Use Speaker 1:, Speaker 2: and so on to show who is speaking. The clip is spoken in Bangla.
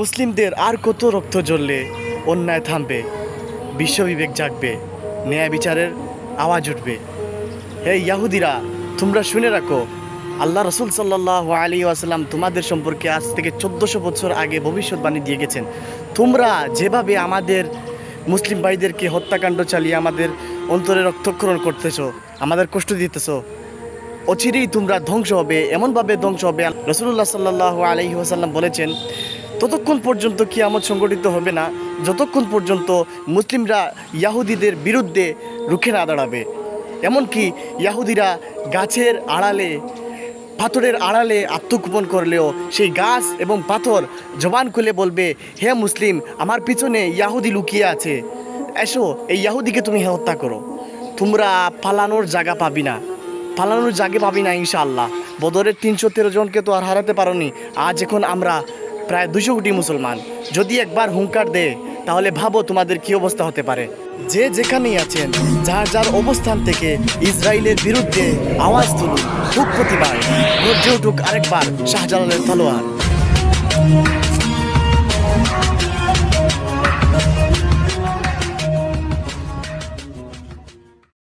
Speaker 1: মুসলিমদের আর কত রক্ত জ্বললে অন্যায় থামবে, বিশ্ববিবেক জাগবে, ন্যায় বিচারের আওয়াজ উঠবে। হে ইয়াহুদিরা, তোমরা শুনে রাখো, আল্লাহ রসুল সাল্লাল্লাহু আলাইহি ওয়াসাল্লাম তোমাদের সম্পর্কে আজ থেকে 1400 বছর আগে ভবিষ্যৎবাণী দিয়ে গেছেন। তোমরা যেভাবে আমাদের মুসলিম ভাইদেরকে হত্যাকাণ্ড চালিয়ে আমাদের অন্তরে রক্তক্ষরণ করতেছো, আমাদের কষ্ট দিতেছো, অচিরেই তোমরা ধ্বংস হবে, এমনভাবে ধ্বংস হবে। রাসূলুল্লাহ সাল্লাল্লাহু আলাইহি ওয়াসাল্লাম বলেছেন, ততক্ষণ পর্যন্ত কিয়ামত সংগঠিত হবে না যতক্ষণ পর্যন্ত মুসলিমরা ইয়াহুদিদের বিরুদ্ধে রুখে না দাঁড়াবে। এমনকি ইয়াহুদিরা গাছের আড়ালে, পাথরের আড়ালে আত্মগোপন করলেও সেই গাছ এবং পাথর জবান খুলে বলবে, হে মুসলিম, আমার পিছনে ইয়াহুদি লুকিয়ে আছে, এসো এই ইয়াহুদিকে তুমি হত্যা করো। তোমরা পালানোর জায়গা পাবি না, পালানোর জায়গা পাবি না ইনশাআল্লাহ। বদরের 313 জনকে তো আর হারাতে পারোনি। আজ এখন আমরা প্রায় 200 কোটি মুসলমান। যদি একবার হুঙ্কার দেয় তাহলে ভাবো তোমাদের কি অবস্থা হতে পারে। যে যেখানেই আছেন, যার যার অবস্থান থেকে ইসরায়েলের বিরুদ্ধে আওয়াজ তুলুন, খুব প্রতিবাদ গর্জে উঠুক আরেকবার শাহজালালের তলোয়ার।